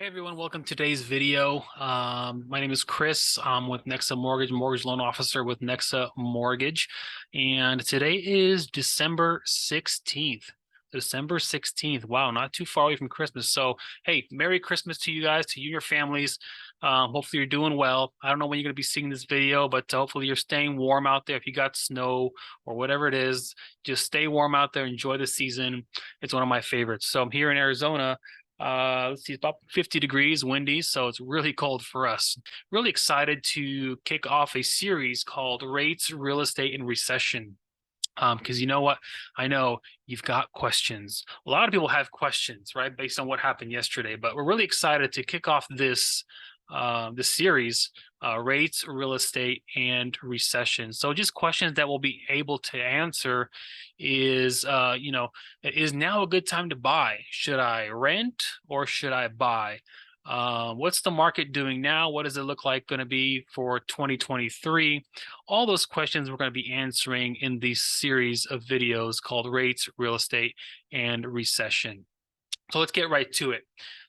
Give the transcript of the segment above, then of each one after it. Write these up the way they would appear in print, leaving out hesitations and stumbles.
Everyone, welcome to today's video. My name is Chris. I'm with Nexa Mortgage Loan Officer with Nexa Mortgage. And today is December 16th. December 16th. Wow, not too far away from Christmas. So, hey, Merry Christmas to you guys, to you and your families. Hopefully you're doing well. I don't know when you're going to be seeing this video, but hopefully you're staying warm out there. If you got snow or whatever it is, just stay warm out there. Enjoy the season. It's one of my favorites. So I'm here in Arizona. Let's see, it's about 50 degrees, windy, so it's really cold for us. Really excited to kick off a series called Rates, Real Estate, and Recession. Because you know what? I know you've got questions. A lot of people have questions, right, based on what happened yesterday. But we're really excited to kick off this series, Rates, Real Estate, and Recession. So just questions that we'll be able to answer is, is now a good time to buy? Should I rent or should I buy? What's the market doing now? What does it look like going to be for 2023? All those questions we're going to be answering in this series of videos called Rates, Real Estate, and Recession. So let's get right to it.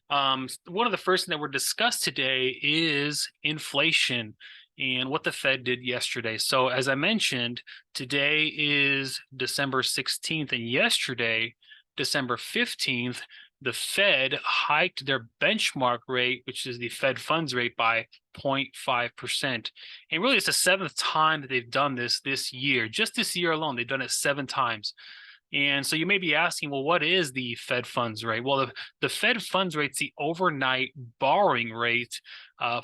One of the first things that were discussed today is inflation and what the Fed did yesterday. So as I mentioned, today is December 16th, and yesterday, December 15th, the Fed hiked their benchmark rate, which is the Fed funds rate, by 0.5%. And really, it's the seventh time that they've done this year. Just this year alone, they've done it 7 times. And so you may be asking, well, what is the Fed funds rate? Well, the Fed funds rate is the overnight borrowing rate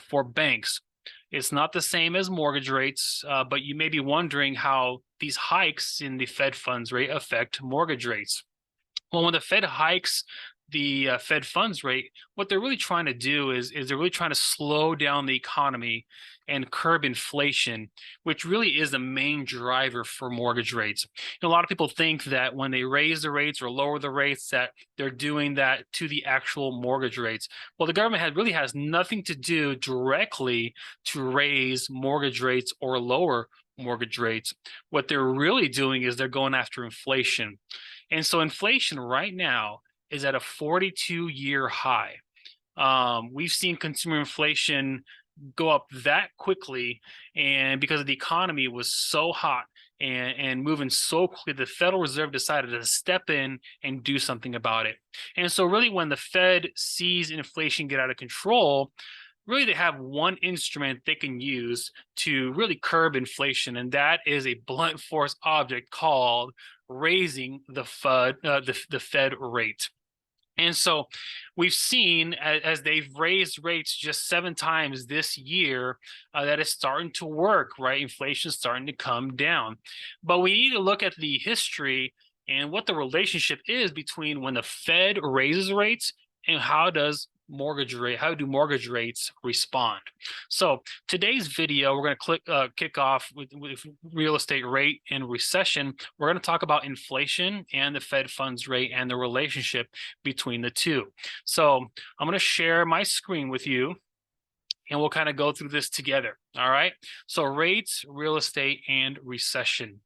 for banks. It's not the same as mortgage rates, but you may be wondering how these hikes in the Fed funds rate affect mortgage rates. Well, when the Fed hikes the Fed funds rate, what they're really trying to do is they're really trying to slow down the economy and curb inflation, which really is the main driver for mortgage rates. A lot of people think that when they raise the rates or lower the rates, that they're doing that to the actual mortgage rates. Well, the government really has nothing to do directly to raise mortgage rates or lower mortgage rates. What they're really doing is they're going after inflation. And so inflation right now is at a 42-year high. We've seen consumer inflation go up that quickly, and because the economy was so hot and moving so quickly, the Federal Reserve decided to step in and do something about it. And so really when the Fed sees inflation get out of control, really they have one instrument they can use to really curb inflation, and that is a blunt force object called raising the Fed rate. And so we've seen as they've raised rates just 7 times this year that it's starting to work, right? Inflation's starting to come down. But we need to look at the history and what the relationship is between when the Fed raises rates and how do mortgage rates respond? So today's video, we're going to kick off with real estate rate and recession. We're going to talk about inflation and the Fed funds rate and the relationship between the two. So I'm going to share my screen with you, and we'll kind of go through this together. All right. So rates, real estate, and recession.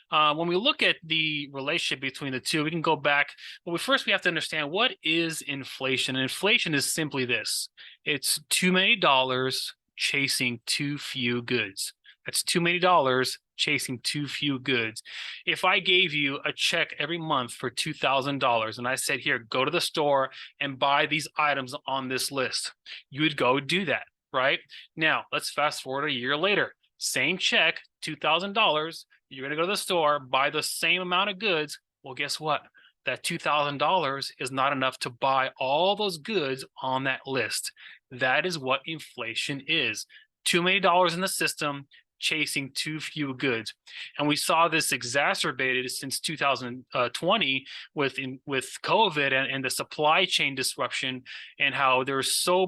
When we look at the relationship between the two, we can go back. But first, we have to understand, what is inflation? And inflation is simply this. It's too many dollars chasing too few goods. That's too many dollars chasing too few goods. If I gave you a check every month for $2,000 and I said, here, go to the store and buy these items on this list, you would go do that, right? Now, let's fast forward a year later. Same check, $2,000. You're going to go to the store, buy the same amount of goods. Well, guess what? That $2,000 is not enough to buy all those goods on that list. That is what inflation is. Too many dollars in the system, chasing too few goods. And we saw this exacerbated since 2020 with COVID and the supply chain disruption, and how there's so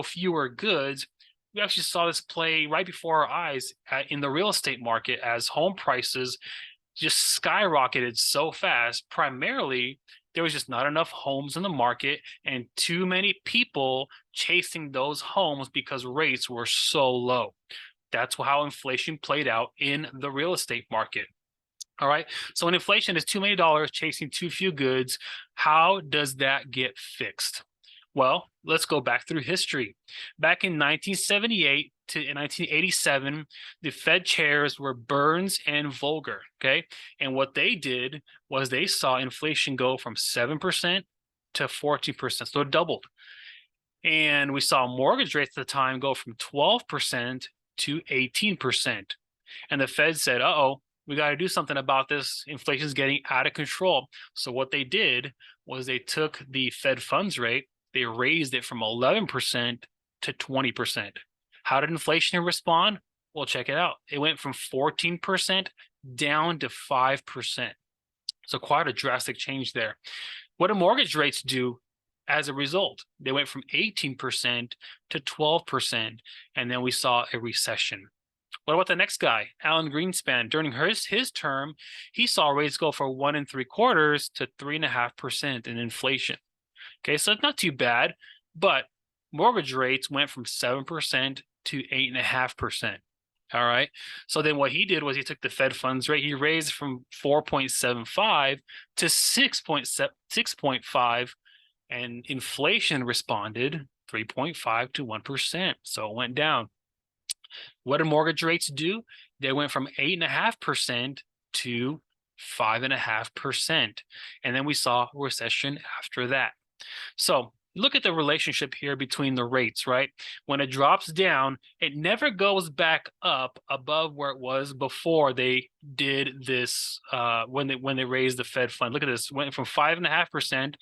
fewer goods. We actually saw this play right before our eyes in the real estate market as home prices just skyrocketed so fast. Primarily, there was just not enough homes in the market and too many people chasing those homes because rates were so low. That's how inflation played out in the real estate market. All right. So when inflation is too many dollars chasing too few goods, how does that get fixed? Well, let's go back through history. Back in 1978 to 1987, the Fed chairs were Burns and Volcker, okay? And what they did was they saw inflation go from 7% to 14%, so it doubled. And we saw mortgage rates at the time go from 12% to 18%. And the Fed said, uh-oh, we got to do something about this. Inflation is getting out of control. So what they did was they took the Fed funds rate, they raised it from 11% to 20%. How did inflation respond? Well, check it out. It went from 14% down to 5%. So quite a drastic change there. What do mortgage rates do as a result? They went from 18% to 12%, and then we saw a recession. What about the next guy, Alan Greenspan? During his term, he saw rates go from 1.75% to 3.5% in inflation. Okay, so it's not too bad, but mortgage rates went from 7% to 8.5%. All right. So then what he did was he took the Fed funds rate, he raised from 4.75 to 6.5, and inflation responded 3.5 to 1%. So it went down. What did mortgage rates do? They went from 8.5% to 5.5%. And then we saw a recession after that. So look at the relationship here between the rates, right? When it drops down, it never goes back up above where it was before they did this, when they raised the Fed fund. Look at this, went from 5.5%,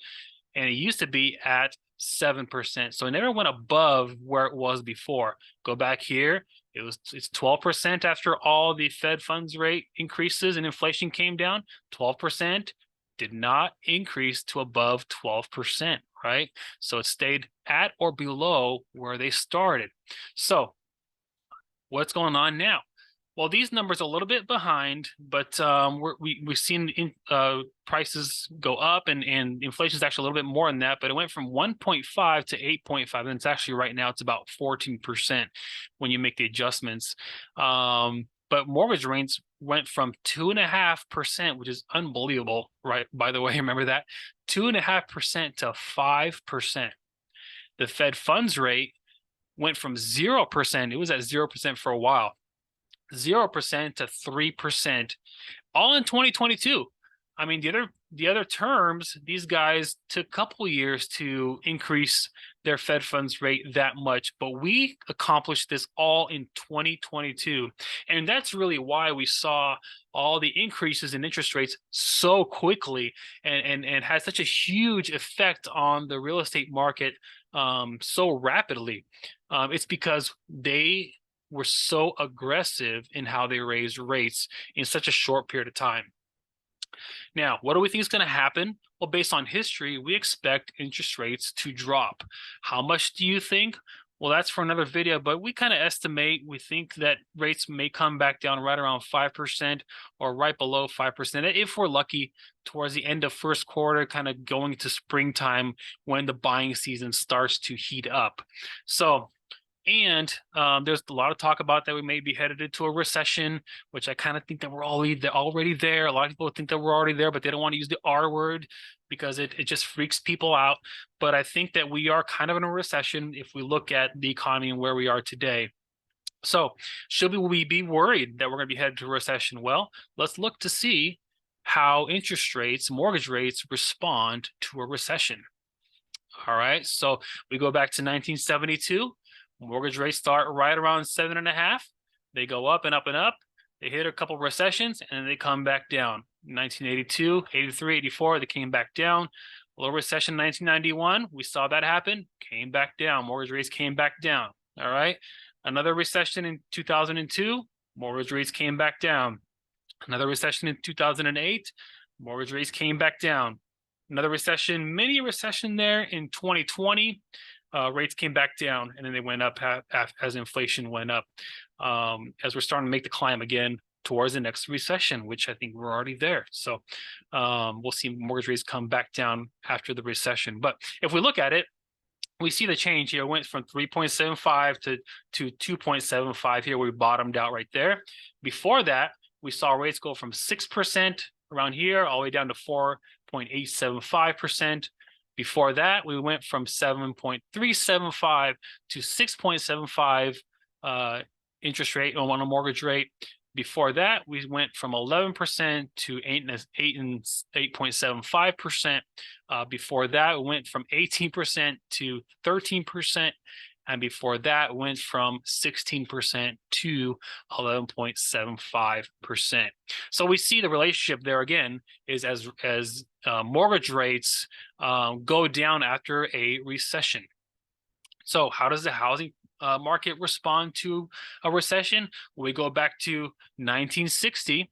and it used to be at 7%. So it never went above where it was before. Go back here. It's 12% after all the Fed funds rate increases and inflation came down. 12% did not increase to above 12%, right? So it stayed at or below where they started. So what's going on now? Well, these numbers are a little bit behind, but we've seen prices go up, and inflation is actually a little bit more than that. But it went from 1.5 to 8.5, and it's actually right now it's about 14% when you make the adjustments. But mortgage rates went from 2.5%, which is unbelievable, right? By the way, remember that 2.5% to 5%. The Fed funds rate went from 0%. It was at 0% for a while. 0% to 3%, all in 2022. I mean, the other terms, these guys took a couple years to increase their Fed funds rate that much, but we accomplished this all in 2022. And that's really why we saw all the increases in interest rates so quickly and had such a huge effect on the real estate market so rapidly. It's because they were so aggressive in how they raised rates in such a short period of time. Now, what do we think is going to happen? Well, based on history, we expect interest rates to drop. How much do you think? Well, that's for another video, but we kind of estimate, we think that rates may come back down right around 5% or right below 5%, if we're lucky, towards the end of first quarter, kind of going to springtime when the buying season starts to heat up. So, and there's a lot of talk about that we may be headed into a recession, which I kind of think that we're already there. A lot of people think that we're already there, but they don't want to use the R word because it just freaks people out. But I think that we are kind of in a recession if we look at the economy and where we are today. So should we be worried that we're going to be headed to a recession? Well, let's look to see how interest rates, mortgage rates respond to a recession. All right, so we go back to 1972. Mortgage rates start right around 7.5. They go up and up and up. They hit a couple of recessions and they come back down. 1982, 83, 84, they came back down. A little recession in 1991, we saw that happen, came back down. Mortgage rates came back down. All right. Another recession in 2002, mortgage rates came back down. Another recession in 2008, mortgage rates came back down. Another recession, mini recession there in 2020. Rates came back down, and then they went up as inflation went up, as we're starting to make the climb again towards the next recession, which I think we're already there. So we'll see mortgage rates come back down after the recession. But if we look at it, we see the change here. It went from 3.75 to 2.75 here. We bottomed out right there. Before that, we saw rates go from 6% around here all the way down to 4.875%. Before that, we went from 7.375 to 6.75 interest rate on a mortgage rate. Before that, we went from 11% to 8.75%. Before that, we went from 18% to 13%. And before that, went from 16% to 11.75%. So we see the relationship there again is as mortgage rates go down after a recession. So how does the housing market respond to a recession? We go back to 1960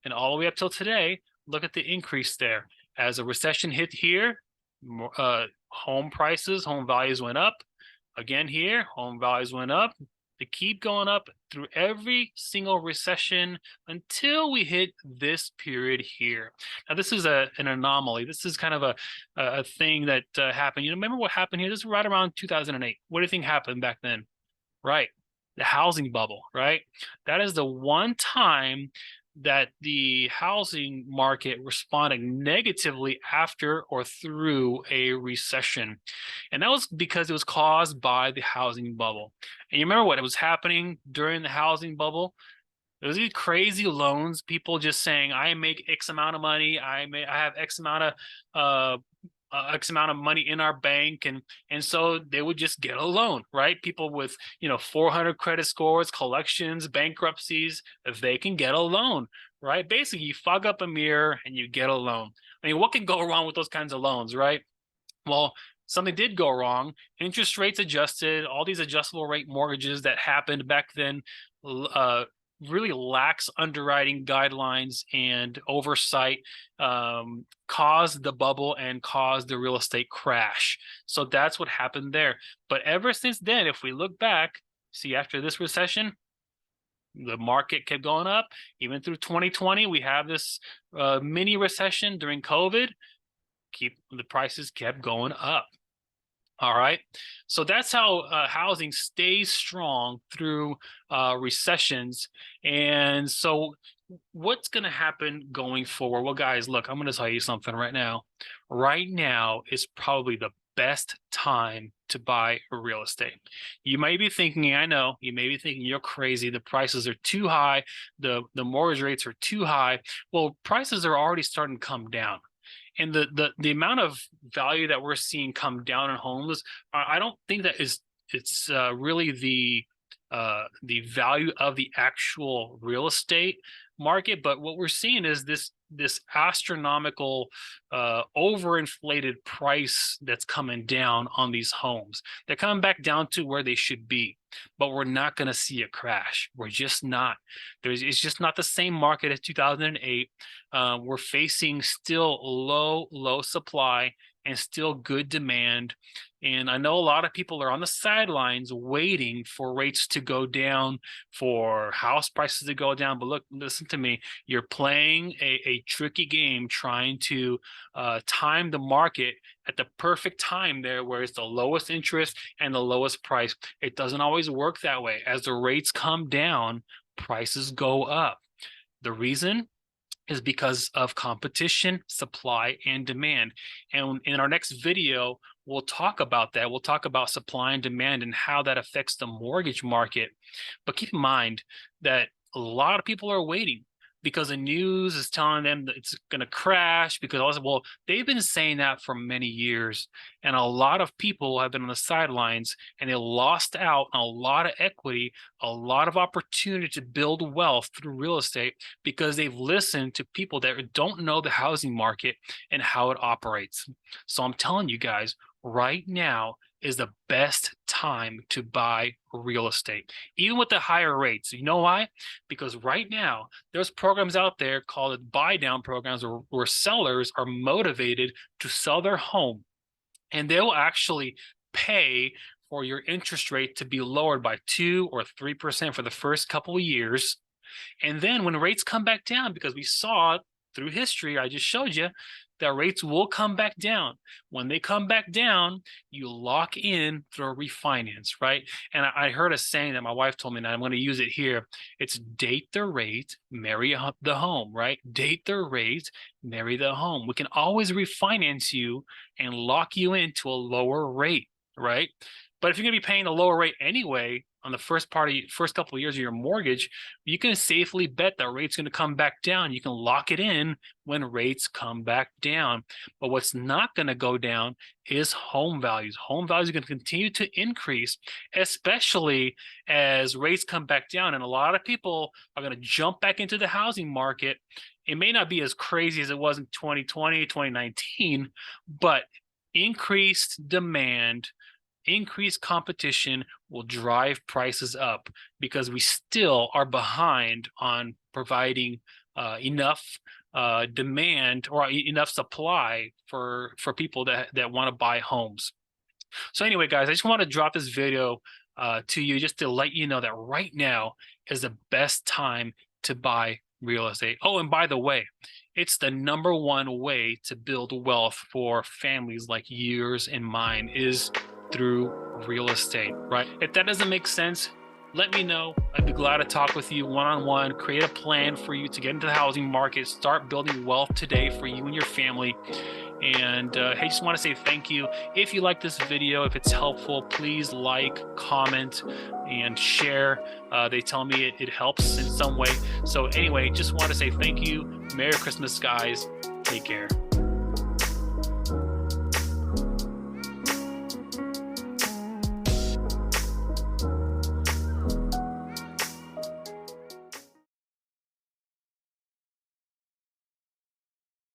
and all the way up till today. Look at the increase there. As a recession hit here, home prices, home values went up. Again here, home values went up. They keep going up through every single recession until we hit this period here. Now, this is an anomaly. This is kind of a thing that happened. You know, remember what happened here? This is right around 2008. What do you think happened back then? Right, the housing bubble, right? That is the one time that the housing market responded negatively after or through a recession. And that was because it was caused by the housing bubble. And you remember what was happening during the housing bubble? There was these crazy loans, people just saying, I make X amount of money, I have X amount of money in our bank, and so they would just get a loan, right? People with 400 credit scores, collections, bankruptcies, if they can get a loan, right? Basically, you fog up a mirror and you get a loan. I mean, what could go wrong with those kinds of loans, right? Well, something did go wrong. Interest rates adjusted. All these adjustable rate mortgages that happened back then really lax underwriting guidelines and oversight caused the bubble and caused the real estate crash. So that's what happened there. But ever since then, if we look back, see, after this recession, the market kept going up. Even through 2020, we have this mini recession during COVID. The prices kept going up. All right. So that's how housing stays strong through recessions. And so what's going to happen going forward? Well, guys, look, I'm going to tell you something right now. Right now is probably the best time to buy real estate. You may be thinking, I know, you may be thinking you're crazy. The prices are too high. The mortgage rates are too high. Well, prices are already starting to come down. And the amount of value that we're seeing come down in homes, I don't think that it's really the value of the actual real estate market, but what we're seeing is this astronomical overinflated price that's coming down on these homes. They're coming back down to where they should be, but we're not going to see a crash. We're just not. It's just not the same market as 2008. We're facing still low supply and still good demand. And I know a lot of people are on the sidelines waiting for rates to go down, for house prices to go down. But look, listen to me. You're playing a tricky game trying to time the market at the perfect time there where it's the lowest interest and the lowest price. It doesn't always work that way. As the rates come down, prices go up. The reason is because of competition, supply, and demand. And in our next video, we'll talk about that. We'll talk about supply and demand and how that affects the mortgage market. But keep in mind that a lot of people are waiting because the news is telling them that it's going to crash because, well, they've been saying that for many years. And a lot of people have been on the sidelines and they lost out on a lot of equity, a lot of opportunity to build wealth through real estate because they've listened to people that don't know the housing market and how it operates. So I'm telling you guys, right now is the best time to buy real estate, even with the higher rates. You know why? Because right now there's programs out there called buy down programs where sellers are motivated to sell their home, and they'll actually pay for your interest rate to be lowered by 2 or 3% for the first couple of years. And then when rates come back down, because we saw through history, I just showed you, that rates will come back down. When they come back down, you lock in through a refinance, right? And I heard a saying that my wife told me, and I'm going to use it here. It's date the rate, marry the home, right? Date the rate, marry the home. We can always refinance you and lock you into a lower rate, right? But if you're going to be paying a lower rate anyway on the first couple of years of your mortgage, you can safely bet that rate's going to come back down. You can lock it in when rates come back down. But what's not going to go down is home values. Home values are going to continue to increase, especially as rates come back down. And a lot of people are going to jump back into the housing market. It may not be as crazy as it was in 2020, 2019, but increased demand, increased competition will drive prices up because we still are behind on providing enough demand or enough supply for people that want to buy homes. So anyway, guys, I just want to drop this video to you just to let you know that right now is the best time to buy real estate. Oh, and by the way, it's the #1 way to build wealth for families like yours and mine is through real estate, right? If that doesn't make sense, let me know. I'd be glad to talk with you one-on-one, create a plan for you to get into the housing market, start building wealth today for you and your family. And hey, just want to say thank you. If you like this video, if it's helpful, please like, comment, and share. They tell me it helps in some way. So anyway, just want to say thank you. Merry Christmas, guys. Take care.